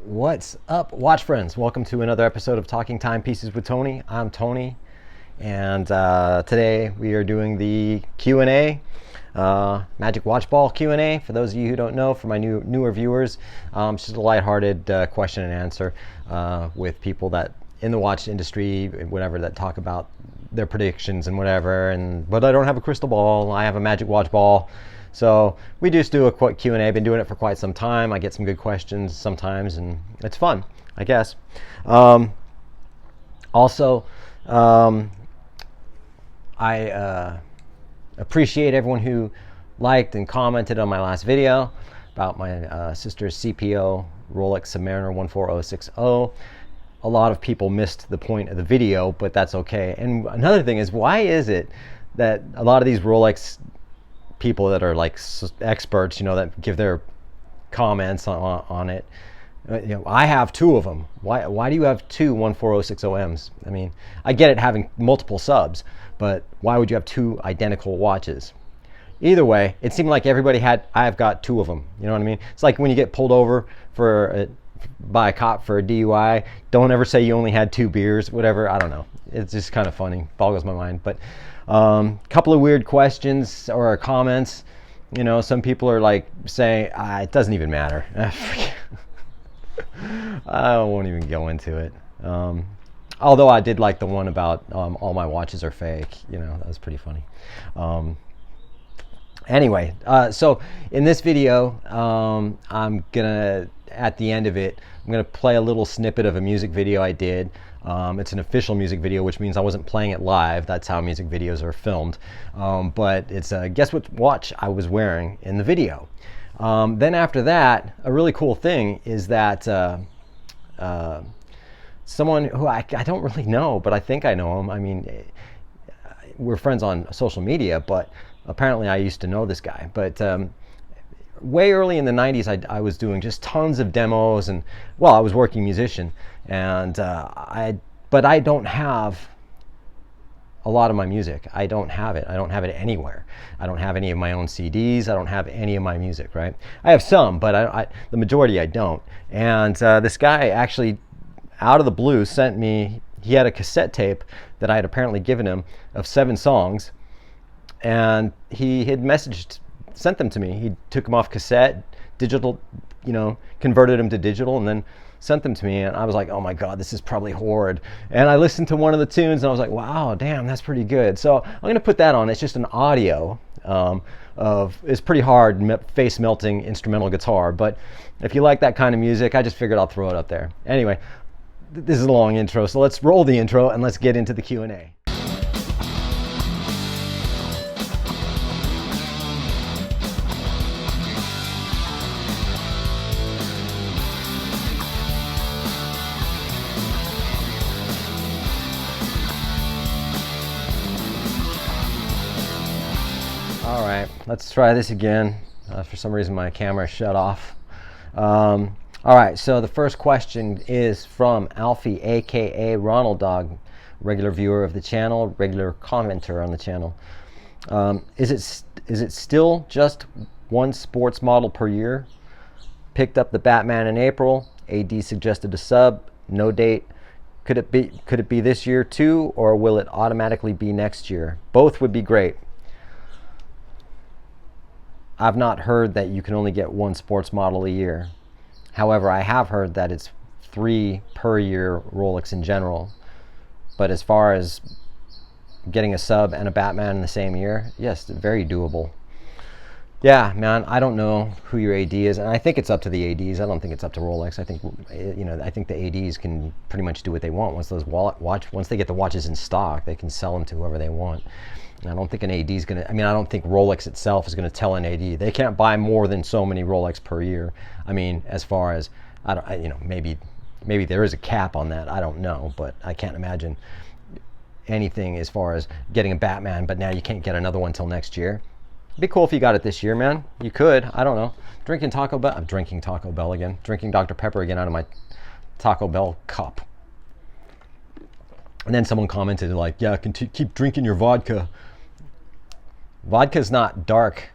What's up, watch friends? Welcome to another episode of Talking Timepieces with Tony. I'm Tony, and today we are doing the Q&A, Magic Watch Ball Q&A. For those of you who don't know, for my newer viewers, it's just a lighthearted question and answer with people that in the watch industry, whatever, that talk about their predictions and whatever. But I don't have a crystal ball. I have a Magic Watch Ball. So we just do a quick Q&A. I've been doing it for quite some time. I get some good questions sometimes, and it's fun, I guess. Also, I appreciate everyone who liked and commented on my last video about my sister's CPO Rolex Submariner 14060. A lot of people missed the point of the video, but that's okay. And another thing is, why is it that a lot of these Rolex people that are like experts, that give their comments on it, I have two of them. Why do you have two 14060Ms? I mean, I get it having multiple subs, but why would you have two identical watches? Either way, it seemed like everybody I've got two of them. You know what I mean? It's like when you get pulled over by a cop for a DUI, don't ever say you only had two beers, whatever. I don't know. It's just kind of funny. Boggles my mind. But couple of weird questions or comments. Some people are like saying, it doesn't even matter. I won't even go into it. Although I did like the one about all my watches are fake. That was pretty funny. Anyway, so in this video, I'm gonna, at the end of it, I'm gonna play a little snippet of a music video I did. It's an official music video, which means I wasn't playing it live. That's how music videos are filmed. But it's guess what watch I was wearing in the video. Then after that, a really cool thing is that someone who I don't really know, but I think I know him. I mean, we're friends on social media, but apparently I used to know this guy. But way early in the 90s, I was doing just tons of demos, and I was working musician, and but I don't have a lot of my music. I don't have it anywhere. I don't have any of my own CDs. I don't have any of my music, right? I have some, but the majority I don't. And this guy actually, out of the blue, sent me, he had a cassette tape that I had apparently given him of 7 songs, and he had sent them to me. He took them off cassette, digital, converted them to digital, and then sent them to me. And I was like, oh my God, this is probably horrid. And I listened to one of the tunes, and I was like, wow, damn, that's pretty good. So I'm going to put that on. It's just an audio it's pretty hard, face melting instrumental guitar. But if you like that kind of music, I just figured I'll throw it up there. Anyway, this is a long intro, so let's roll the intro and let's get into the Q&A. All right, let's try this again. For some reason, my camera shut off. All right, so the first question is from Alfie, aka Ronald Dog, regular viewer of the channel, regular commenter on the channel. Is it still just one sports model per year? Picked up the Batman in April. AD suggested a sub. No date. Could it be this year too, or will it automatically be next year? Both would be great. I've not heard that you can only get one sports model a year. However, I have heard that it's 3 per year Rolex in general. But as far as getting a sub and a Batman in the same year, yes, very doable. Yeah, man, I don't know who your AD is, and I think it's up to the ADs. I don't think it's up to Rolex. I think I think the ADs can pretty much do what they want. Once they get the watches in stock, they can sell them to whoever they want. I don't think an AD is going to, I don't think Rolex itself is going to tell an AD they can't buy more than so many Rolex per year. As far as, maybe there is a cap on that. I don't know, but I can't imagine anything as far as getting a Batman, but now you can't get another one till next year. It'd be cool if you got it this year, man. You could. I don't know. I'm drinking Taco Bell again. Drinking Dr. Pepper again out of my Taco Bell cup. And then someone commented like, yeah, keep drinking your vodka. Vodka's not dark.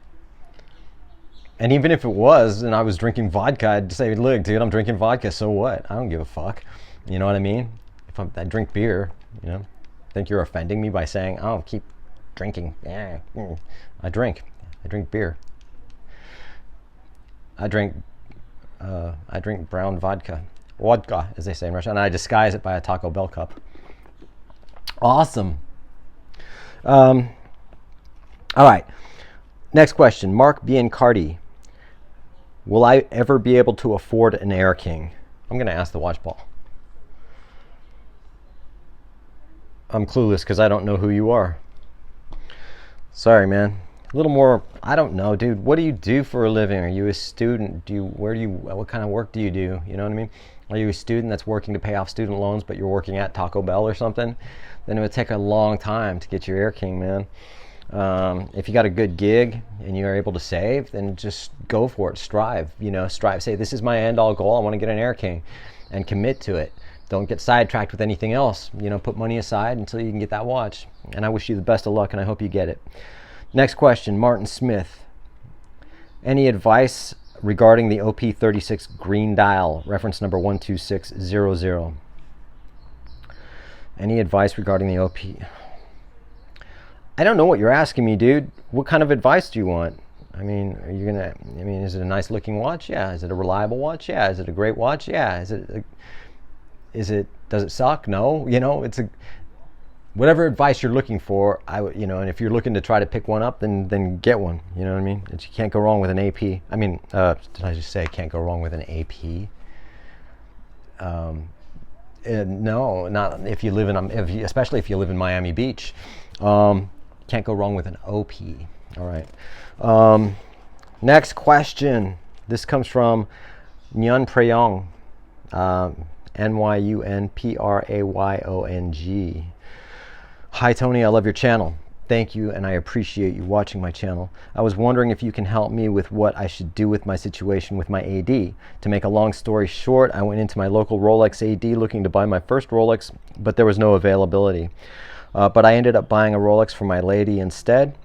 And even if it was, and I was drinking vodka, I'd say, look, dude, I'm drinking vodka, so what? I don't give a fuck. You know what I mean? If I drink beer, you know, think you're offending me by saying, oh, keep drinking. Yeah, I drink beer. I drink brown vodka, as they say in Russia, and I disguise it by a Taco Bell cup. Awesome. All right. Next question, Mark Biancardi. Will I ever be able to afford an Air King? I'm going to ask the watch ball. I'm clueless because I don't know who you are. Sorry, man. A little more, I don't know, dude. What do you do for a living? Are you a student? What kind of work do you do? You know what I mean? Are you a student that's working to pay off student loans, but you're working at Taco Bell or something? Then it would take a long time to get your Air King, man. If you got a good gig and you're able to save, then just go for it. Strive. Say, this is my end all goal. I want to get an Air King, and commit to it. Don't get sidetracked with anything else. Put money aside until you can get that watch. And I wish you the best of luck, and I hope you get it. Next question, Martin Smith. Any advice regarding the OP36 green dial, reference number 12600? Any advice regarding the OP? I don't know what you're asking me, dude. What kind of advice do you want? Is it a nice looking watch? Yeah. Is it a reliable watch? Yeah. Is it a great watch? Yeah. Does it suck? No. It's whatever advice you're looking for. And if you're looking to try to pick one up, then get one. You know what I mean? You can't go wrong with an AP. Did I just say can't go wrong with an AP? No, not if you live especially if you live in Miami Beach. Can't go wrong with an OP. All right. Next question. This comes from Nyun Prayong. Nyunprayong. Hi, Tony. I love your channel. Thank you, and I appreciate you watching my channel. I was wondering if you can help me with what I should do with my situation with my AD. To make a long story short, I went into my local Rolex AD looking to buy my first Rolex, but there was no availability. But I ended up buying a Rolex for my lady instead,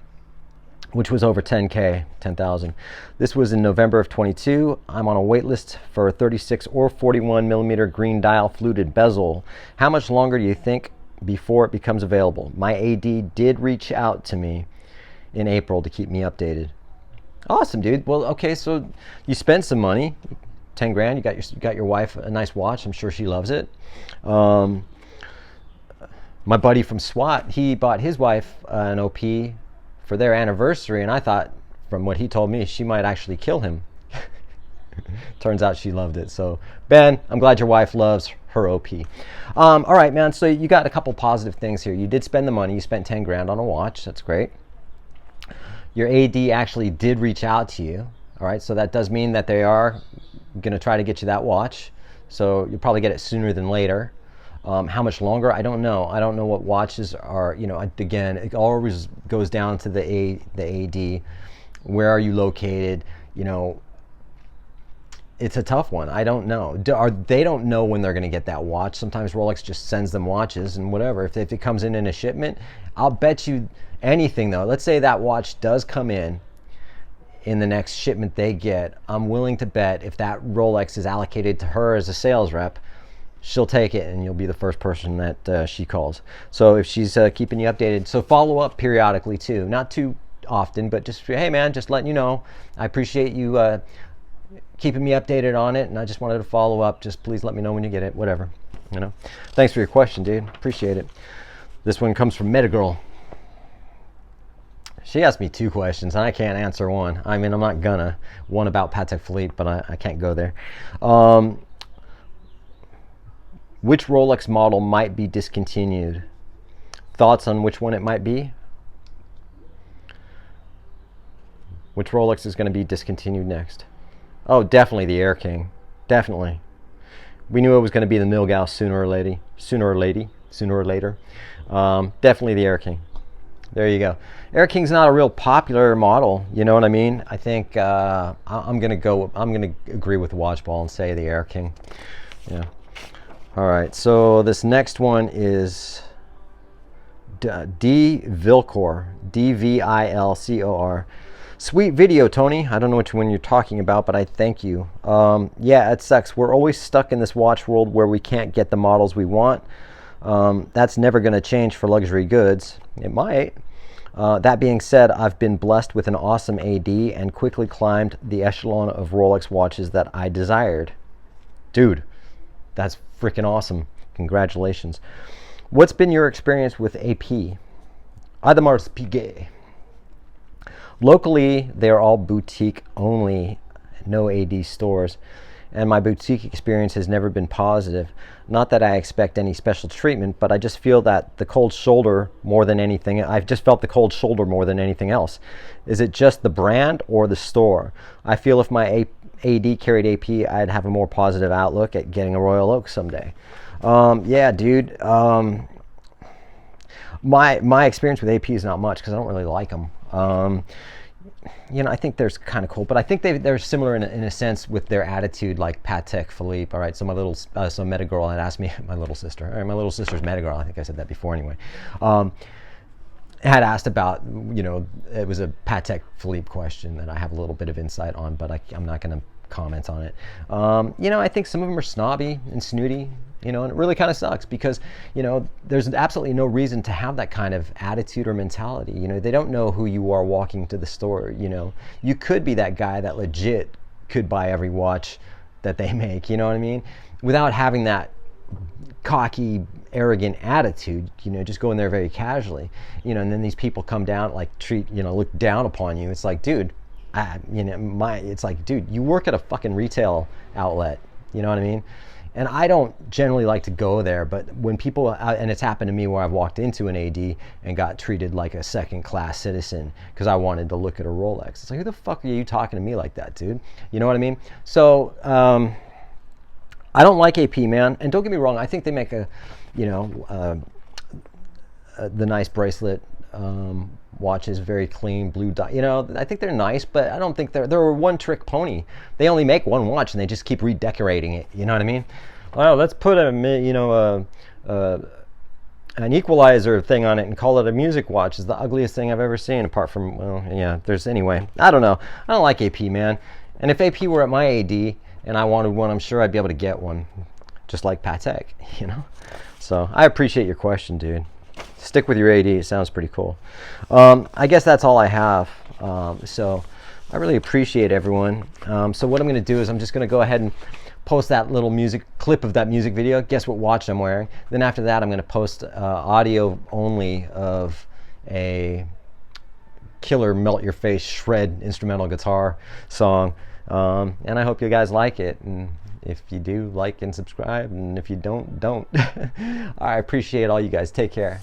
which was over 10,000. This was in November of 22. I'm on a wait list for a 36 or 41 millimeter green dial fluted bezel. How much longer do you think before it becomes available? My AD did reach out to me in April to keep me updated. Awesome, dude. Well, okay, so you spent some money, 10 grand. You got your wife a nice watch. I'm sure she loves it. My buddy from SWAT, he bought his wife an OP for their anniversary, and I thought, from what he told me, she might actually kill him. Turns out she loved it. So, Ben, I'm glad your wife loves her OP. All right, man, so you got a couple positive things here. You did spend the money. You spent 10 grand on a watch. That's great. Your AD actually did reach out to you. All right, so that does mean that they are going to try to get you that watch. So you'll probably get it sooner than later. How much longer? I don't know. I don't know what watches are, again, it always goes down to the AD. Where are you located? It's a tough one. I don't know. They don't know when they're going to get that watch. Sometimes Rolex just sends them watches and whatever. If it comes in a shipment, I'll bet you anything though. Let's say that watch does come in the next shipment they get. I'm willing to bet if that Rolex is allocated to her as a sales rep, she'll take it and you'll be the first person that she calls. So if she's keeping you updated, so follow up periodically too. Not too often, but just, hey man, just letting you know. I appreciate you keeping me updated on it, and I just wanted to follow up. Just please let me know when you get it, whatever. Thanks for your question, dude. Appreciate it. This one comes from Metagirl. She asked me 2 questions, and I can't answer one. I'm not gonna. One about Patek Philippe, but I can't go there. Which Rolex model might be discontinued? Thoughts on which one it might be? Which Rolex is going to be discontinued next? Oh, definitely the Air King. Definitely. We knew it was going to be the Milgauss sooner or later. Definitely the Air King. There you go. Air King's not a real popular model. You know what I mean? I think I'm going to agree with the watch ball and say the Air King. Yeah. All right, so this next one is D. Vilcor, D-V-I-L-C-O-R. Sweet video, Tony. I don't know which one you're talking about, but I thank you. Yeah, it sucks. We're always stuck in this watch world where we can't get the models we want. That's never going to change for luxury goods. It might. That being said, I've been blessed with an awesome AD and quickly climbed the echelon of Rolex watches that I desired. Dude, that's freaking awesome. Congratulations. What's been your experience with AP? Audemars Piguet. Locally, they're all boutique only, no AD stores. And my boutique experience has never been positive. Not that I expect any special treatment, but I just feel that the cold shoulder more than anything, I've just felt the cold shoulder more than anything else. Is it just the brand or the store? I feel if my AD carried AP, I'd have a more positive outlook at getting a Royal Oak someday. Yeah, dude. My experience with AP is not much because I don't really like them. You know, I think they're kind of cool, but I think they're similar in a sense with their attitude, like Patek Philippe. All right, so my little so Metagirl had asked me, my little sister, or my little sister's Metagirl. I think I said that before anyway. Had asked about, you know, it was a Patek Philippe question that I have a little bit of insight on, but I'm not going to comment on it. You know, I think some of them are snobby and snooty. You know, and it really kind of sucks because, you know, there's absolutely no reason to have that kind of attitude or mentality. You know, they don't know who you are walking to the store. You know, you could be that guy that legit could buy every watch that they make, you know what I mean? Without having that cocky, arrogant attitude, you know, just go in there very casually, you know, and then these people come down, like look down upon you. It's like, dude, it's like, dude, you work at a fucking retail outlet, you know what I mean? And I don't generally like to go there, but when people, and it's happened to me where I've walked into an AD and got treated like a second-class citizen because I wanted to look at a Rolex. It's like, who the fuck are you talking to me like that, dude? You know what I mean? So I don't like AP, man. And don't get me wrong, I think they make the nice bracelet watches, very clean, blue dot. You know, I think they're nice, but I don't think they're a one-trick pony. They only make one watch and they just keep redecorating it. You know what I mean? Well, let's put an equalizer thing on it and call it a music watch. Is the ugliest thing I've ever seen. Apart from, well, yeah, anyway. I don't know. I don't like AP, man. And if AP were at my AD and I wanted one, I'm sure I'd be able to get one, just like Patek. You know. So I appreciate your question, dude. Stick with your AD. It sounds pretty cool. I guess that's all I have. So I really appreciate everyone. So what I'm going to do is I'm just going to go ahead and post that little clip of that music video. Guess what watch I'm wearing. Then after that, I'm going to post audio only of a killer melt your face shred instrumental guitar song. And I hope you guys like it. And if you do, like and subscribe. And if you don't. I appreciate all you guys. Take care.